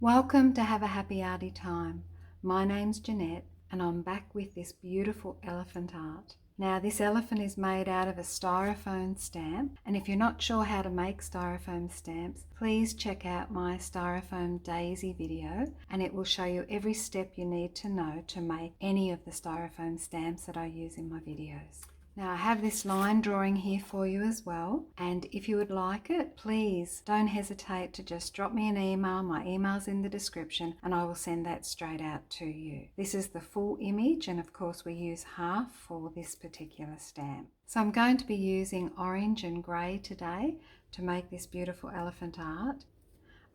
Welcome to Have a Happy Arty Time. My name's Janette and I'm back with this beautiful elephant art. Now this elephant is made out of a styrofoam stamp, and if you're not sure how to make styrofoam stamps, please check out my Styrofoam Daisy video and it will show you every step you need to know to make any of the styrofoam stamps that I use in my videos. Now I have this line drawing here for you as well, and if you would like it, please don't hesitate to just drop me an email. My email's in the description and I will send that straight out to you. This is the full image, and of course we use half for this particular stamp. So I'm going to be using orange and grey today to make this beautiful elephant art.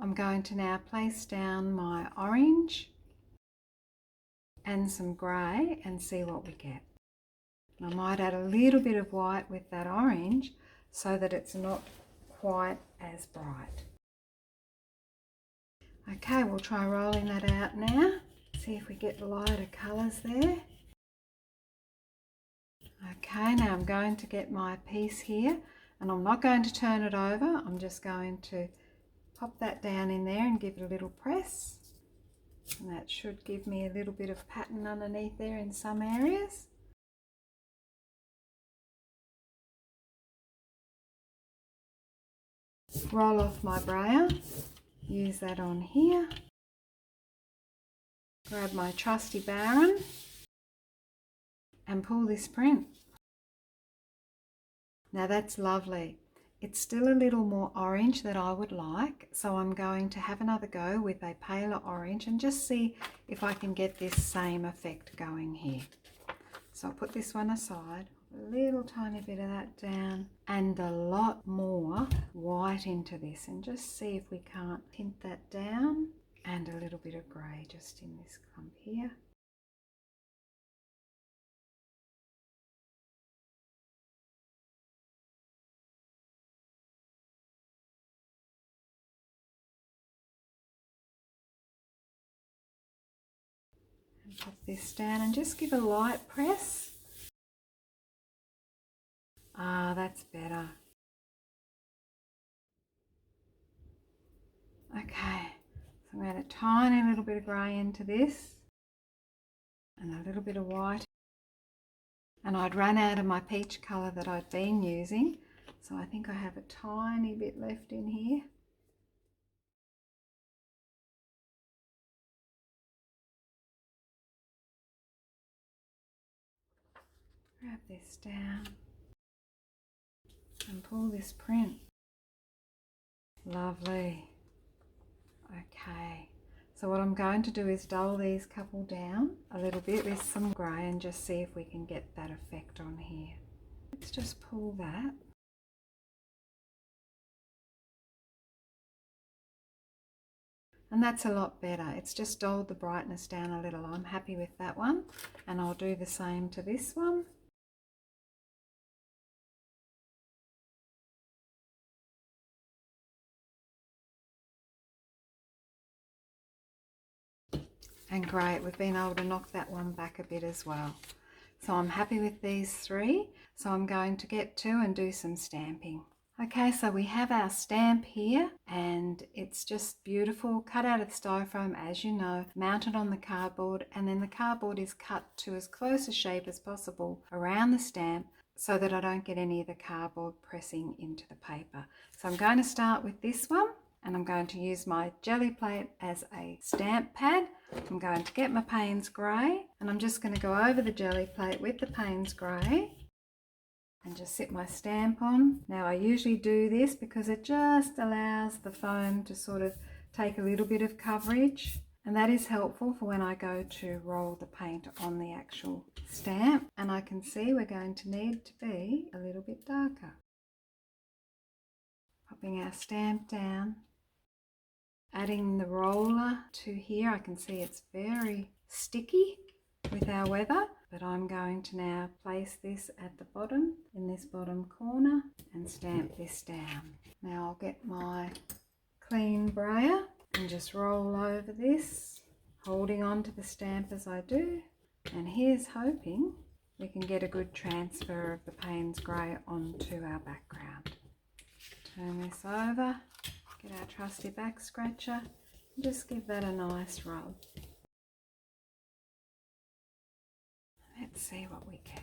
I'm going to now place down my orange and some grey and see what we get. I might add a little bit of white with that orange so that it's not quite as bright. Okay, we'll try rolling that out now. See if we get lighter colours there. Okay, now I'm going to get my piece here and I'm not going to turn it over. I'm just going to pop that down in there and give it a little press. And that should give me a little bit of pattern underneath there in some areas. Roll off my brayer, use that on here, grab my trusty Baron and pull this print. Now that's lovely. It's still a little more orange than I would like, so I'm going to have another go with a paler orange and just see if I can get this same effect going here. So I'll put this one aside. A little tiny bit of that down and a lot more white into this, and just see if we can't tint that down, and a little bit of grey just in this clump here. And put this down and just give a light press. Ah, that's better. Okay, so I'm going to add a tiny little bit of grey into this and a little bit of white. And I'd run out of my peach colour that I'd been using, so I think I have a tiny bit left in here. Grab this down and pull this print. Lovely. Okay, so what I'm going to do is dull these couple down a little bit with some grey and just see if we can get that effect on here. Let's just pull that. And that's a lot better. It's just dulled the brightness down a little. I'm happy with that one, and I'll do the same to this one. And great, we've been able to knock that one back a bit as well. So I'm happy with these three. So I'm going to get to and do some stamping. Okay, so we have our stamp here and it's just beautiful, cut out of styrofoam as you know, mounted on the cardboard, and then the cardboard is cut to as close a shape as possible around the stamp so that I don't get any of the cardboard pressing into the paper. So I'm going to start with this one, and I'm going to use my Gelli Plate as a stamp pad. I'm going to get my Payne's Grey and I'm just going to go over the Gelli Plate with the Payne's Grey and just sit my stamp on. Now I usually do this because it just allows the foam to sort of take a little bit of coverage, and that is helpful for when I go to roll the paint on the actual stamp. And I can see we're going to need to be a little bit darker. Popping our stamp down. Adding the roller to here, I can see it's very sticky with our weather, but I'm going to now place this at the bottom, in this bottom corner, and stamp this down. Now I'll get my clean brayer and just roll over this, holding on to the stamp as I do, and here's hoping we can get a good transfer of the Payne's Grey onto our background. Turn this over. Get our trusty back scratcher Just give that a nice rub. Let's see what we get.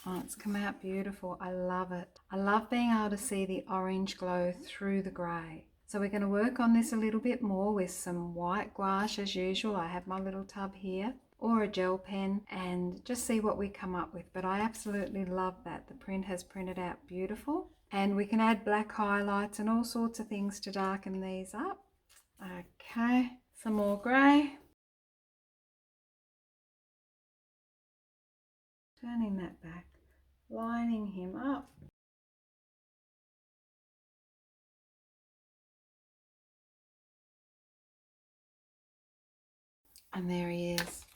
Oh, it's come out beautiful. I love it. I love being able to see the orange glow through the grey. So we're going to work on this a little bit more with some white gouache as usual. I have my little tub here, or a gel pen, and just see what we come up with. But I absolutely love that. The print has printed out beautiful. And we can add black highlights and all sorts of things to darken these up. Okay, some more grey. Turning that back, lining him up. And there he is.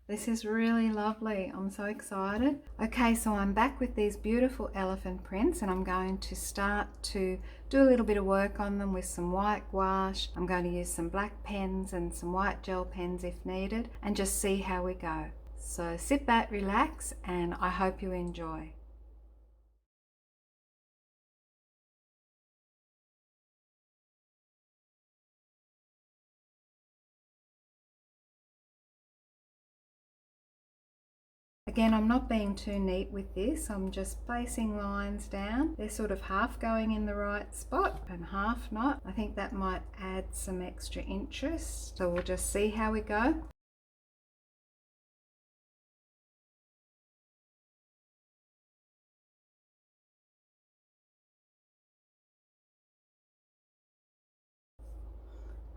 This is really lovely. I'm so excited. Okay, so I'm back with these beautiful elephant prints, and I'm going to start to do a little bit of work on them with some white gouache. I'm going to use some black pens and some white gel pens if needed, and just see how we go. So sit back, relax, and I hope you enjoy. Again, I'm not being too neat with this. I'm just placing lines down. They're sort of half going in the right spot and half not. I think that might add some extra interest. So we'll just see how we go.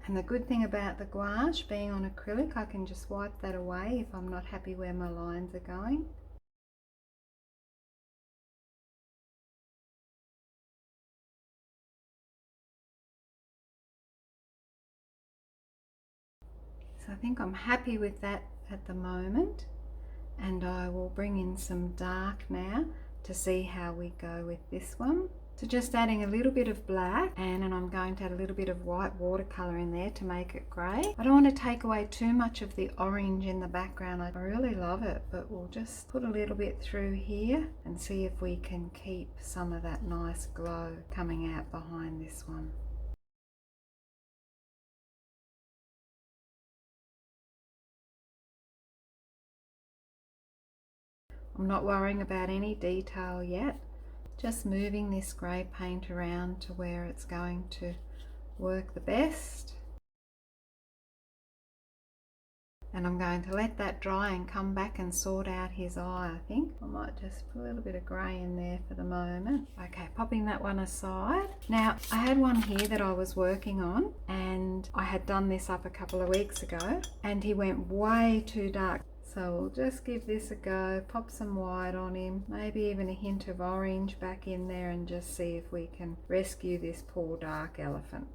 And the good thing about the gouache being on acrylic, I can just wipe that away if I'm not happy where my lines are going. So I think I'm happy with that at the moment, and I will bring in some dark now to see how we go with this one. So just adding a little bit of black, and then I'm going to add a little bit of white watercolour in there to make it grey. I don't want to take away too much of the orange in the background. I really love it, but we'll just put a little bit through here and see if we can keep some of that nice glow coming out behind this one. I'm not worrying about any detail yet. Just moving this grey paint around to where it's going to work the best. And I'm going to let that dry and come back and sort out his eye, I think. I might just put a little bit of grey in there for the moment. Okay, popping that one aside. Now, I had one here that I was working on, and I had done this up a couple of weeks ago, and he went way too dark. So we'll just give this a go, pop some white on him, maybe even a hint of orange back in there, and just see if we can rescue this poor dark elephant.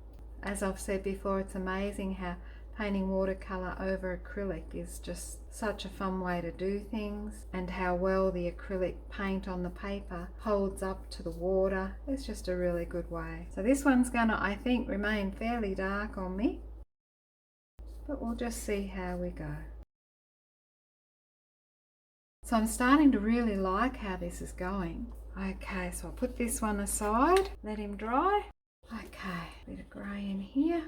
As I've said before, it's amazing how painting watercolour over acrylic is just such a fun way to do things, and how well the acrylic paint on the paper holds up to the water. It's just a really good way. So this one's gonna, I think, remain fairly dark on me, but we'll just see how we go. So I'm starting to really like how this is going. Okay, so I'll put this one aside, let him dry. Okay, a bit of grey in here.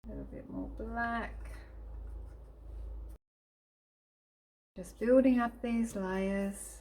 A little bit more black. Just building up these layers.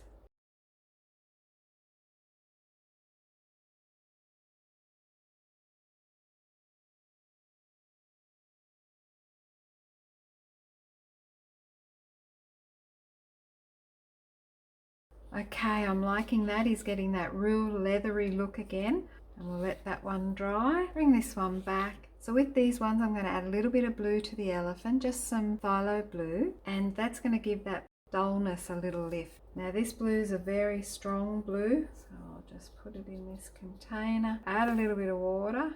Okay, I'm liking that. He's getting that real leathery look again. And we'll let that one dry. Bring this one back. So with these ones, I'm going to add a little bit of blue to the elephant, just some phthalo blue, and that's going to give that dullness a little lift. Now this blue is a very strong blue, so I'll just put it in this container, add a little bit of water,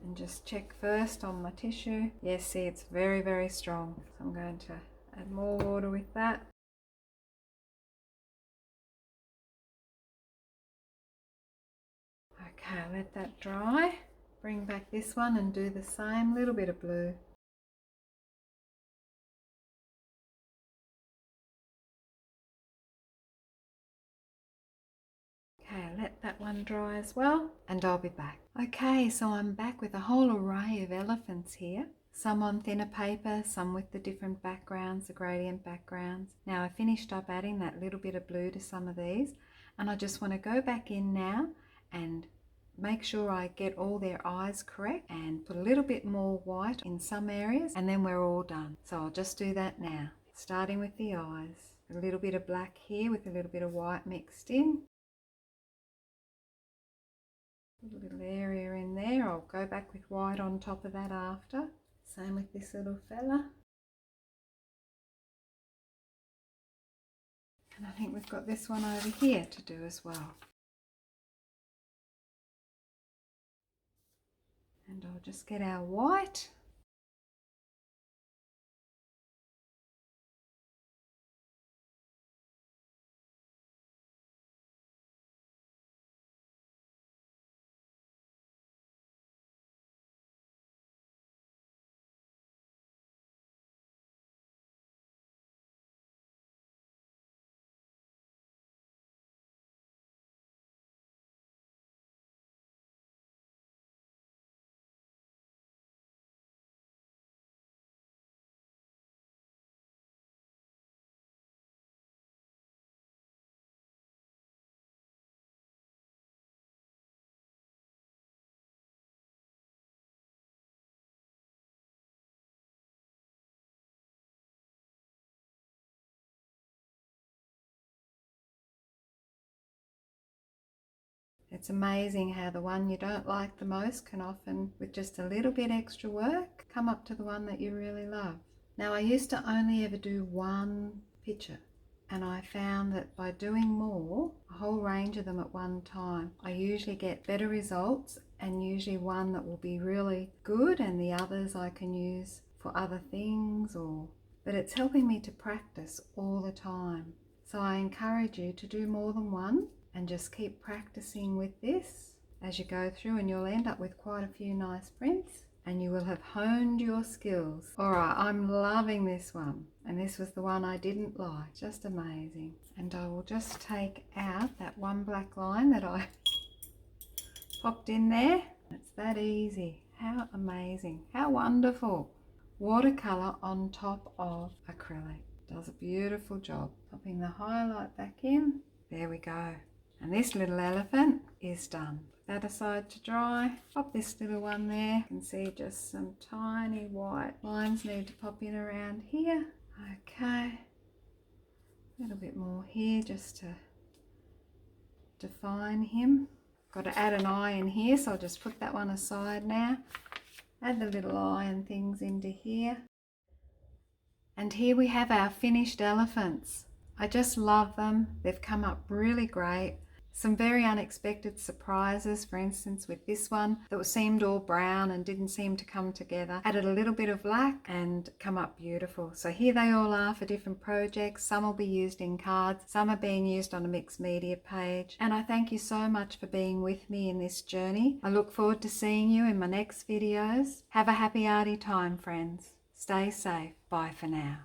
and just check first on my tissue. Yes, see, it's very, very strong. So I'm going to add more water with that. Okay, let that dry. Bring back this one and do the same, little bit of blue. Okay, let that one dry as well and I'll be back. Okay, so I'm back with a whole array of elephants here. Some on thinner paper, some with the different backgrounds, the gradient backgrounds. Now I finished up adding that little bit of blue to some of these, and I just want to go back in now and make sure I get all their eyes correct and put a little bit more white in some areas, and then we're all done. So I'll just do that now, starting with the eyes. A little bit of black here with a little bit of white mixed in. A little area in there. I'll go back with white on top of that after. Same with this little fella. And I think we've got this one over here to do as well. And I'll just get our white. It's amazing how the one you don't like the most can often, with just a little bit extra work, come up to the one that you really love. Now I used to only ever do one picture, and I found that by doing more, a whole range of them at one time, I usually get better results, and usually one that will be really good and the others I can use for other things, but it's helping me to practice all the time. So I encourage you to do more than one and just keep practicing with this as you go through, and you'll end up with quite a few nice prints and you will have honed your skills. Alright, I'm loving this one, and this was the one I didn't like. Just amazing. And I will just take out that one black line that I popped in there. It's that easy. How amazing. How wonderful. Watercolour on top of acrylic. Does a beautiful job. Popping the highlight back in. There we go. And this little elephant is done. Put that aside to dry. Pop this little one there. You can see just some tiny white lines need to pop in around here. Okay. A little bit more here just to define him. Got to add an eye in here, so I'll just put that one aside now. Add the little eye and things into here. And here we have our finished elephants. I just love them. They've come up really great. Some very unexpected surprises, for instance with this one that seemed all brown and didn't seem to come together. Added a little bit of black and come up beautiful. So here they all are for different projects. Some will be used in cards, some are being used on a mixed media page. And I thank you so much for being with me in this journey. I look forward to seeing you in my next videos. Have a happy arty time, friends. Stay safe. Bye for now.